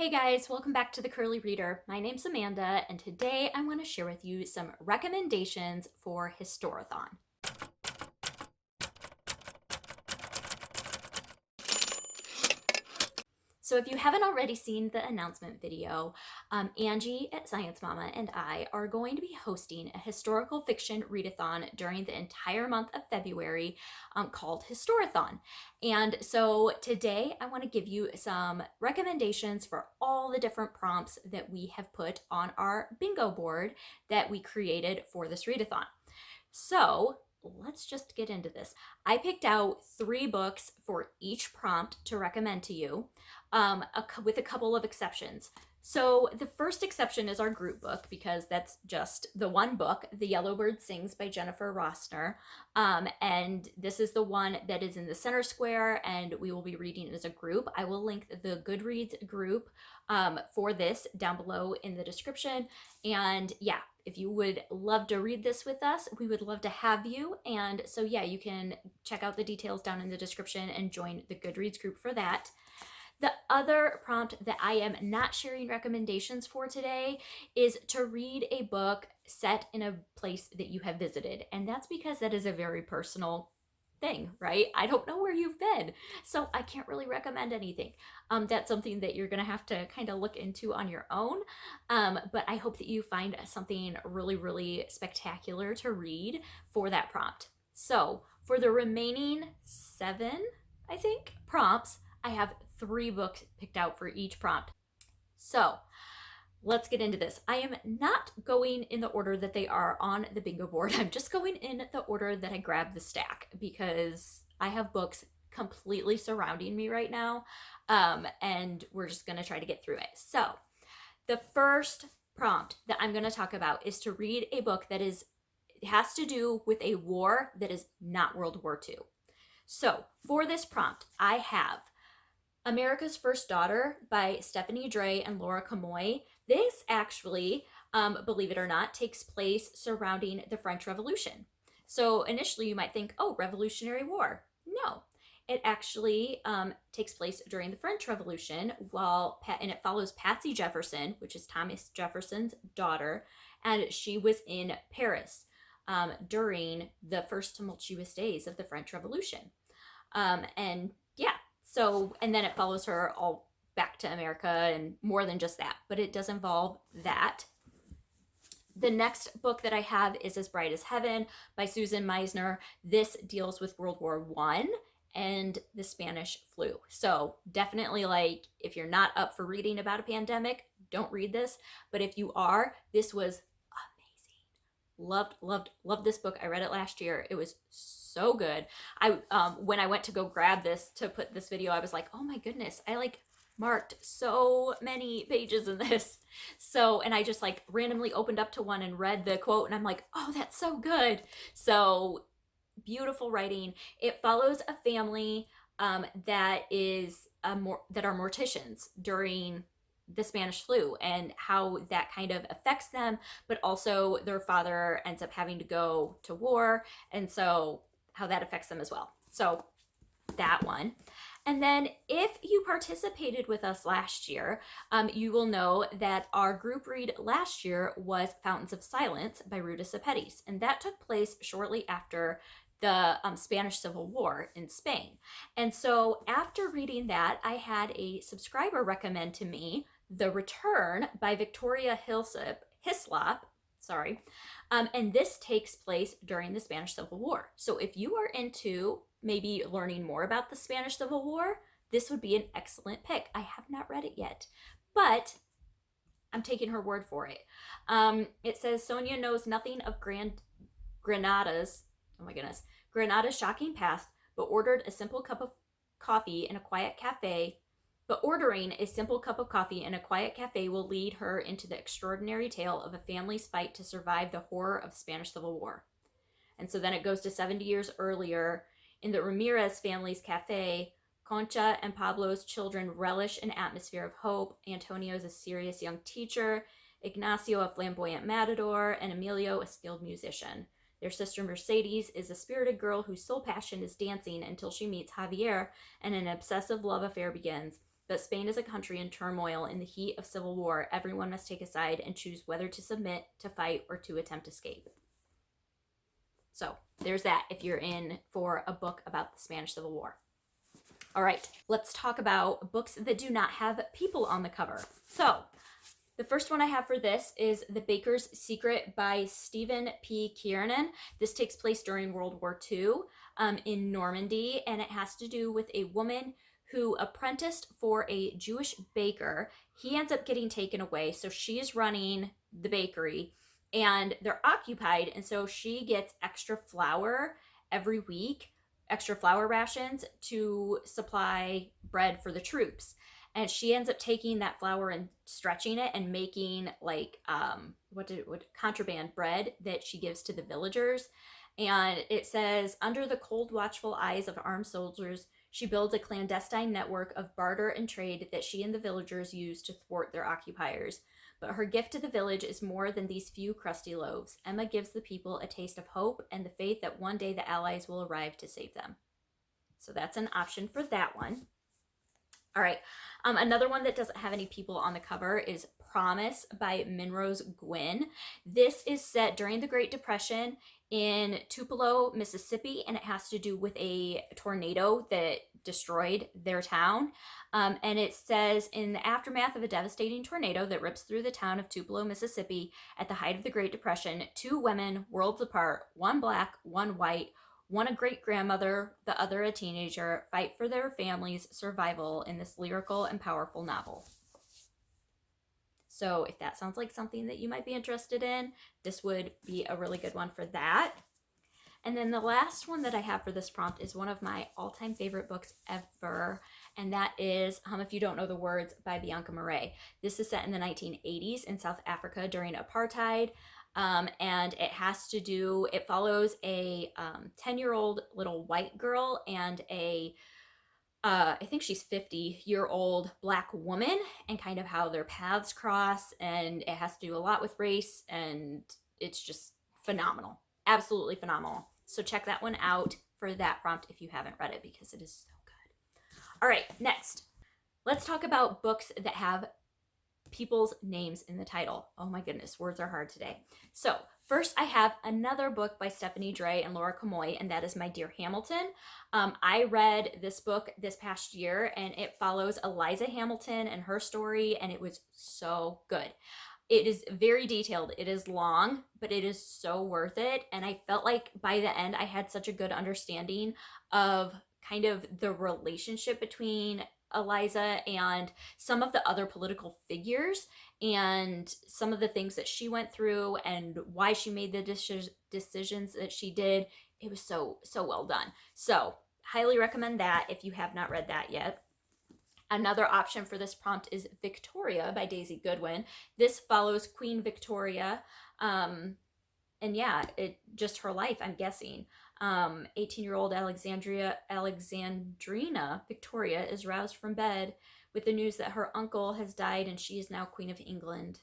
Hey guys, welcome back to the Curly Reader. My name's Amanda, and today I want to share with you some recommendations for Historathon. So if you haven't already seen the announcement video, Angie at Science Mama and I are going to be hosting a historical fiction readathon during the entire month of February called Historathon. And so today I want to give you some recommendations for all the different prompts that we have put on our bingo board that we created for this readathon. So let's just get into this. I picked out 3 books for each prompt to recommend to you, with a couple of exceptions. So the first exception is our group book, because that's just the one book, The Yellowbird Sings by Jennifer Rossner. And this is the one that is in the center square, and we will be reading it as a group. I will link the Goodreads group for this down below in the description. And yeah, if you would love to read this with us, we would love to have you. And so yeah, you can check out the details down in the description and join the Goodreads group for that. The other prompt that I am not sharing recommendations for today is to read a book set in a place that you have visited. And that's because that is a very personal thing, right? I don't know where you've been, so I can't really recommend anything. That's something that you're gonna have to kind of look into on your own. But I hope that you find something really, really spectacular to read for that prompt. So for the remaining 7, I think, prompts, I have 3 books picked out for each prompt. So let's get into this. I am not going in the order that they are on the bingo board. I'm just going in the order that I grabbed the stack, because I have books completely surrounding me right now, and we're just going to try to get through it. So the first prompt that I'm going to talk about is to read a book that has to do with a war that is not World War II. So for this prompt, I have America's First Daughter by Stephanie Dray and Laura Camoy. This actually, believe it or not, takes place surrounding the French Revolution. So initially you might think, oh, Revolutionary War. No, it actually takes place during the French Revolution, and it follows Patsy Jefferson, which is Thomas Jefferson's daughter, and she was in Paris during the first tumultuous days of the French Revolution. And yeah, so, and then it follows her all back to America and more than just that, but it does involve that. The next book that I have is As Bright as Heaven by Susan Meisner. This deals with World War I and the Spanish flu. So definitely, like, if you're not up for reading about a pandemic, don't read this. But if you are, this was amazing. Loved this book. I read it last year. It was so good. When I went to go grab this to put this video, I was like, oh my goodness, I marked so many pages in this. So, and I just randomly opened up to one and read the quote, and I'm like, oh, that's so good. So beautiful writing. It follows a family that are morticians during the Spanish flu, and how that kind of affects them, but also their father ends up having to go to war, and so how that affects them as well. So that one. And then if you participated with us last year, you will know that our group read last year was Fountains of Silence by Ruta Sepetys, and that took place shortly after the Spanish Civil War in Spain. And so after reading that, I had a subscriber recommend to me The Return by Victoria Hislop, and this takes place during the Spanish Civil War. So if you are into maybe learning more about the Spanish Civil War, this would be an excellent pick. I have not read it yet, but I'm taking her word for it. It says Sonia knows nothing of Granada's shocking past, but ordering a simple cup of coffee in a quiet cafe will lead her into the extraordinary tale of a family's fight to survive the horror of Spanish Civil War. And so then it goes to 70 years earlier. In the Ramirez family's cafe, Concha and Pablo's children relish an atmosphere of hope. Antonio is a serious young teacher, Ignacio a flamboyant matador, and Emilio a skilled musician. Their sister Mercedes is a spirited girl whose sole passion is dancing until she meets Javier and an obsessive love affair begins. But Spain is a country in turmoil in the heat of civil war. Everyone must take a side and choose whether to submit, to fight, or to attempt escape. So there's that if you're in for a book about the Spanish Civil War. All right, let's talk about books that do not have people on the cover. So the first one I have for this is The Baker's Secret by Stephen P. Kiernan. This takes place during World War II in Normandy, and it has to do with a woman who apprenticed for a Jewish baker. He ends up getting taken away, so she is running the bakery, and they're occupied, and so she gets extra flour every week, extra flour rations to supply bread for the troops. And she ends up taking that flour and stretching it and making like contraband bread that she gives to the villagers. And it says, under the cold, watchful eyes of armed soldiers, she builds a clandestine network of barter and trade that she and the villagers use to thwart their occupiers. But her gift to the village is more than these few crusty loaves. Emma gives the people a taste of hope and the faith that one day the Allies will arrive to save them. So that's an option for that one. All right, another one that doesn't have any people on the cover is Promise by Minrose Gwynn. This is set during the Great Depression in Tupelo, Mississippi, and it has to do with a tornado that destroyed their town. And it says, in the aftermath of a devastating tornado that rips through the town of Tupelo, Mississippi, at the height of the Great Depression, two women, worlds apart, one black, one white, one a great-grandmother, the other a teenager, fight for their family's survival in this lyrical and powerful novel. So if that sounds like something that you might be interested in, this would be a really good one for that. And then the last one that I have for this prompt is one of my all-time favorite books ever, and that is If You Don't Know the Words by Bianca Marais. This is set in the 1980s in South Africa during apartheid. And it follows a 10-year-old little white girl and I think she's 50-year-old black woman, and kind of how their paths cross, and it has to do a lot with race, and it's just phenomenal. Absolutely phenomenal. So check that one out for that prompt if you haven't read it, because it is so good. All right, next, let's talk about books that have people's names in the title. Oh my goodness, words are hard today. So first I have another book by Stephanie Dray and Laura Camoy, and that is My Dear Hamilton. I read this book this past year, and it follows Eliza Hamilton and her story, and it was so good. It is very detailed. It is long, but it is so worth it. And I felt like by the end, I had such a good understanding of kind of the relationship between Eliza and some of the other political figures, and some of the things that she went through and why she made the decisions that she did. It was so well done. So highly recommend that if you have not read that yet. Another option for this prompt is Victoria by Daisy Goodwin. This follows Queen Victoria, and yeah, just her life, I'm guessing. 18-year-old Alexandrina Victoria is roused from bed with the news that her uncle has died and she is now Queen of England.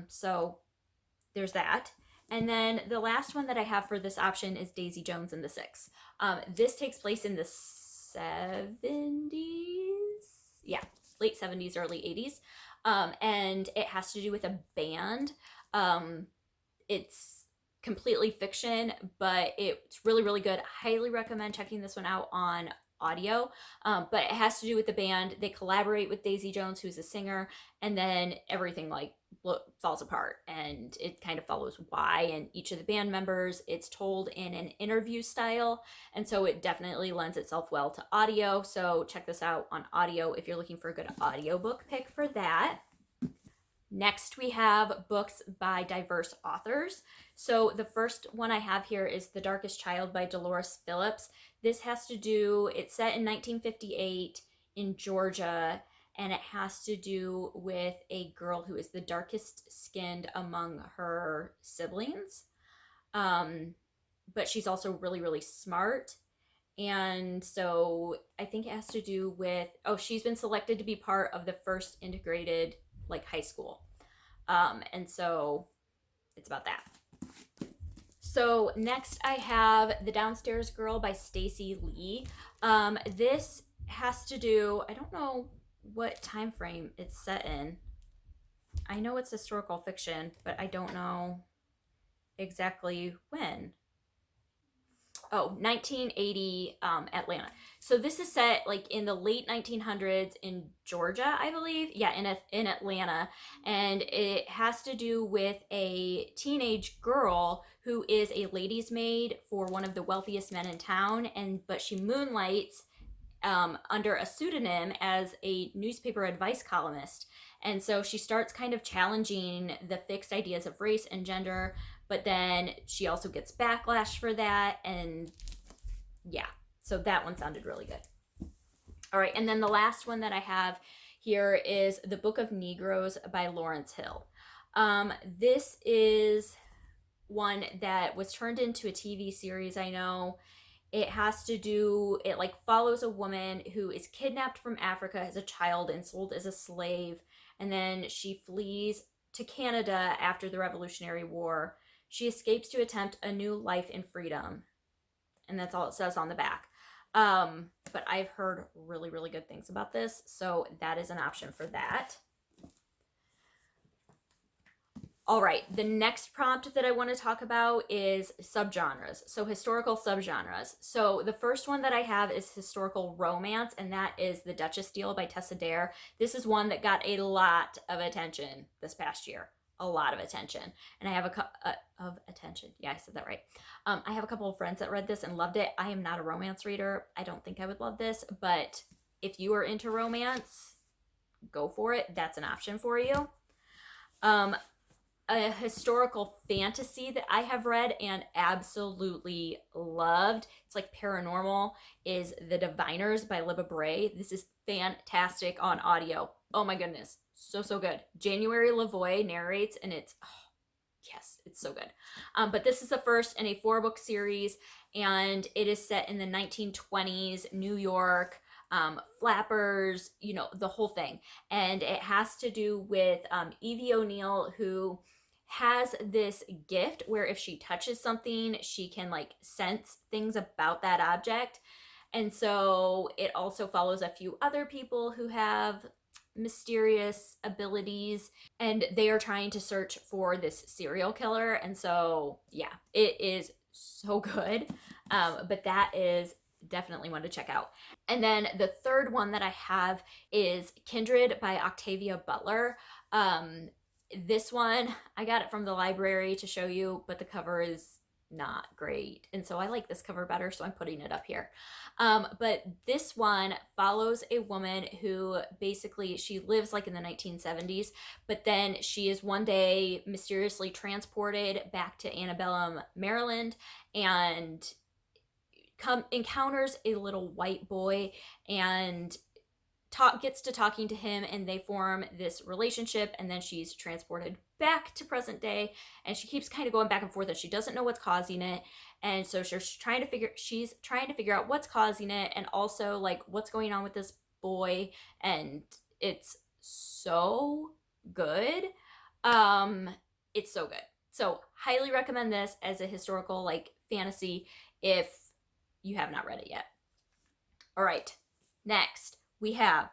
So there's that. And then the last one that I have for this option is Daisy Jones and the Six. This takes place in the 70s. Yeah, late 70s, early 80s. And it has to do with a band. It's completely fiction, but it's really good. Highly recommend checking this one out on audio. But it has to do with the band. They collaborate with Daisy Jones, who's a singer, and then everything falls apart, and it kind of follows why and each of the band members. It's told in an interview style, and so it definitely lends itself well to audio. So check this out on audio if you're looking for a good audiobook pick for that. Next, we have books by diverse authors. So the first one I have here is The Darkest Child by Dolores Phillips. It's set in 1958 in Georgia, and it has to do with a girl who is the darkest skinned among her siblings. But she's also really smart. And so I think it has to do with, she's been selected to be part of the first integrated high school. And so it's about that. So next I have The Downstairs Girl by Stacey Lee. This has to do, I don't know what time frame it's set in. I know it's historical fiction, but I don't know exactly when. Oh, 1980 Atlanta. So this is set like in the late 1900s in Georgia, I believe. Yeah, in Atlanta, and it has to do with a teenage girl who is a lady's maid for one of the wealthiest men in town, but she moonlights under a pseudonym as a newspaper advice columnist. And so she starts kind of challenging the fixed ideas of race and gender, but then she also gets backlash for that. And yeah, so that one sounded really good. All right, and then the last one that I have here is The Book of Negroes by Lawrence Hill. This is one that was turned into a TV series, I know. It like follows a woman who is kidnapped from Africa as a child and sold as a slave, and then she flees to Canada after the Revolutionary War. She escapes to attempt a new life in freedom, and that's all it says on the back. But I've heard really, really good things about this, so that is an option for that. All right, the next prompt that I want to talk about is subgenres, so historical subgenres. So the first one that I have is historical romance, and that is The Duchess Deal by Tessa Dare. This is one that got a lot of attention this past year, a lot of attention. And I have attention. Yeah, I said that right. I have a couple of friends that read this and loved it. I am not a romance reader. I don't think I would love this, but if you are into romance, go for it. That's an option for you. A historical fantasy that I have read and absolutely loved, it's like paranormal, is The Diviners by Libba Bray. This is fantastic on audio. Oh my goodness, so good. January Lavoie narrates, and it's, oh, yes, it's so good. But this is the first in a 4-book series, and it is set in the 1920s New York. Flappers, the whole thing. And it has to do with Evie O'Neill, who has this gift where if she touches something, she can like sense things about that object. And so it also follows a few other people who have mysterious abilities, and they are trying to search for this serial killer. And so, yeah, it is so good. But that is definitely one to check out. And then the third one that I have is Kindred by Octavia Butler. This one, I got it from the library to show you, but the cover is not great. And so I like this cover better, so I'm putting it up here. But this one follows a woman who basically, she lives like in the 1970s, but then she is one day mysteriously transported back to Antebellum, Maryland, and encounters a little white boy and gets to talking to him, and they form this relationship, and then she's transported back to present day, and she keeps kind of going back and forth, and she doesn't know what's causing it. And so she's trying to figure out what's causing it, and also like what's going on with this boy. And it's so good. It's so good. So highly recommend this as a historical like fantasy if you have not read it yet. All right, next we have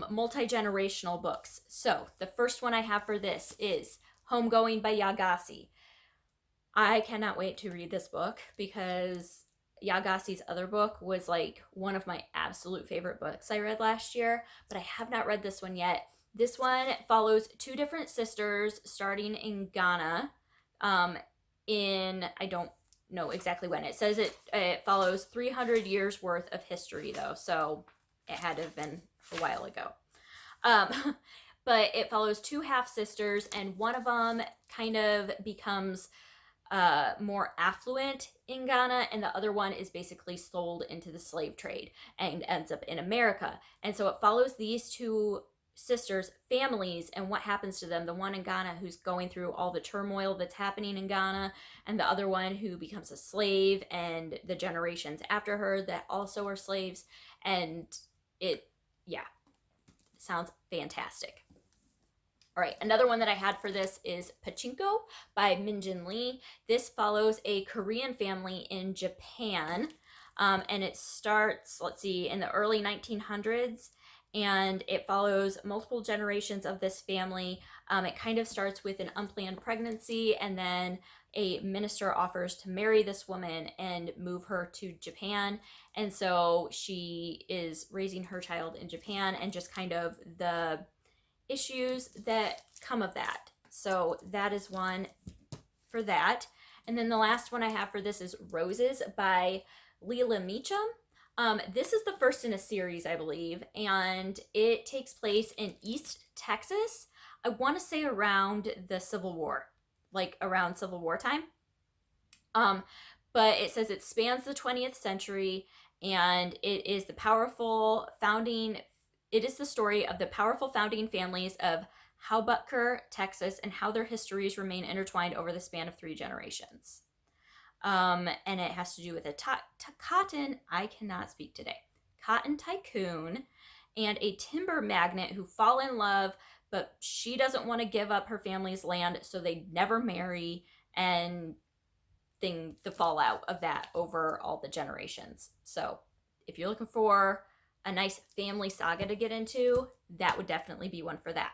multi-generational books. So the first one I have for this is Homegoing by Yagasi. I cannot wait to read this book because Yagasi's other book was like one of my absolute favorite books I read last year, but I have not read this one yet. This one follows two different sisters starting in Ghana I don't know exactly when. It says it follows 300 years worth of history though, so it had to have been a while ago. But it follows two half-sisters, and one of them kind of becomes more affluent in Ghana, and the other one is basically sold into the slave trade and ends up in America. And so it follows these two sisters' families and what happens to them. The one in Ghana who's going through all the turmoil that's happening in Ghana, and the other one who becomes a slave, and the generations after her that also are slaves. And it, yeah, sounds fantastic. All right, another one that I had for this is Pachinko by Minjin Lee. This follows a Korean family in Japan, and it starts, let's see, in the early 1900s, and it follows multiple generations of this family. It kind of starts with an unplanned pregnancy, and then a minister offers to marry this woman and move her to Japan. And so she is raising her child in Japan, and just kind of the issues that come of that. So that is one for that. And then the last one I have for this is Roses by Leila Meacham. This is the first in a series, I believe, and it takes place in East Texas. I want to say around the Civil War, like around Civil War time. But it says it spans the 20th century, and it is the story of the powerful founding families of Hoboken, Texas, and how their histories remain intertwined over the span of 3 generations. And it has to do with a cotton tycoon and a timber magnate who fall in love, but she doesn't want to give up her family's land, so they never marry, and the fallout of that over all the generations. So if you're looking for a nice family saga to get into, that would definitely be one for that.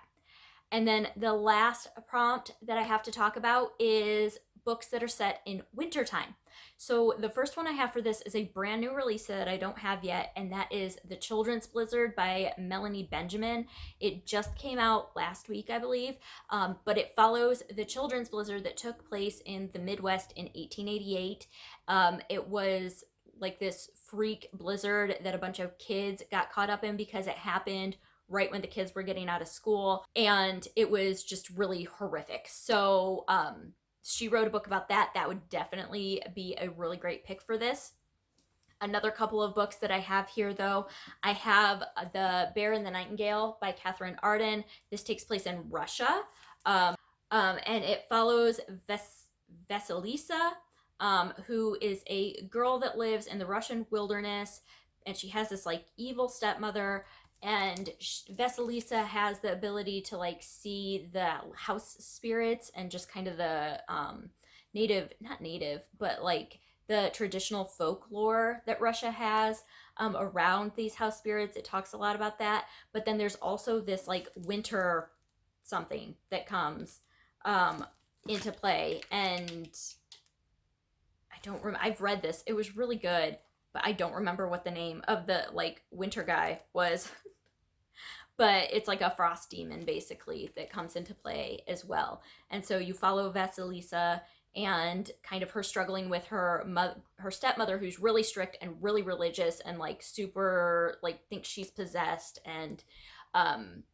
And then the last prompt that I have to talk about is books that are set in wintertime. So the first one I have for this is a brand new release that I don't have yet, and that is The Children's Blizzard by Melanie Benjamin. It just came out last week, I believe, but it follows the Children's Blizzard that took place in the Midwest in 1888. It was like this freak blizzard that a bunch of kids got caught up in because it happened right when the kids were getting out of school, and it was just really horrific. So she wrote a book about that. That would definitely be a really great pick for this. Another couple of books that I have here, though, I have The Bear and the Nightingale by Catherine Arden. This takes place in Russia, and it follows Vasilisa, who is a girl that lives in the Russian wilderness, and she has this like evil stepmother, and Vasilisa has the ability to like see the house spirits and just kind of the not native, but like the traditional folklore that Russia has around these house spirits. It talks a lot about that. But then there's also this like winter something that comes into play, and I've read this. It was really good, but I don't remember what the name of the like winter guy was. But it's like a frost demon basically that comes into play as well. And so you follow Vasilisa and kind of her struggling with her stepmother, who's really strict and really religious and like super like thinks she's possessed, and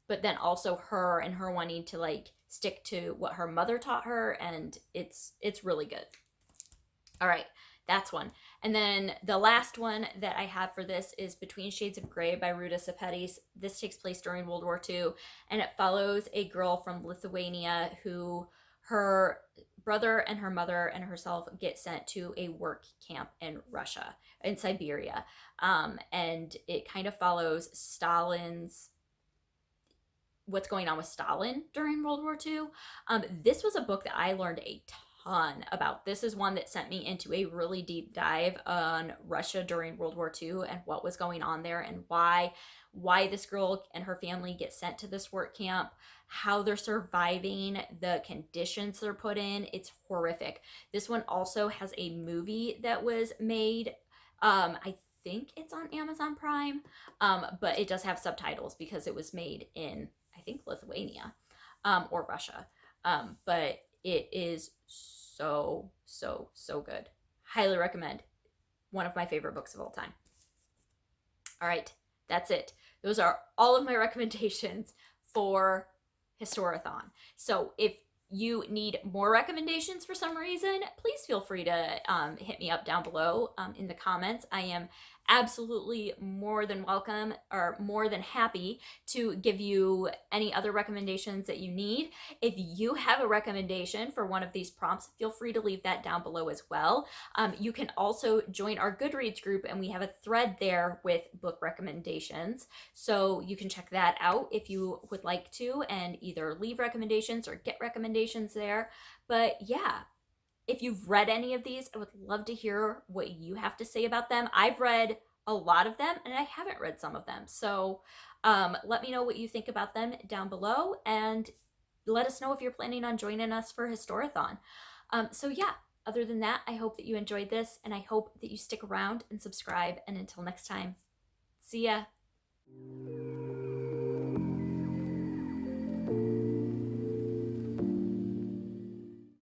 but then also her wanting to like stick to what her mother taught her, and it's really good. All right, that's one. And then the last one that I have for this is Between Shades of Grey by Ruta Sepetys. This takes place during World War II, and it follows a girl from Lithuania who her brother and her mother and herself get sent to a work camp in Russia, in Siberia. And it kind of follows what's going on with Stalin during World War II. This was a book that I learned a ton about. This is one that sent me into a really deep dive on Russia during World War II and what was going on there, and why this girl and her family get sent to this work camp, how they're surviving, the conditions they're put in. It's horrific. This one also has a movie that was made. I think it's on Amazon Prime, but it does have subtitles because it was made in, I think, Lithuania or Russia. But it is so good. Highly recommend. One of my favorite books of all time. All right, that's it. Those are all of my recommendations for Historathon. So if you need more recommendations for some reason, please feel free to hit me up down below in the comments. I am absolutely more than welcome, or more than happy, to give you any other recommendations that you need. If you have a recommendation for one of these prompts, feel free to leave that down below as well. You can also join our Goodreads group, and we have a thread there with book recommendations, so you can check that out if you would like to, and either leave recommendations or get recommendations there. But yeah, if you've read any of these, I would love to hear what you have to say about them. I've read a lot of them, and I haven't read some of them. So Let me know what you think about them down below, and let us know if you're planning on joining us for Historathon. So yeah, other than that, I hope that you enjoyed this, and I hope that you stick around and subscribe. And until next time, see ya.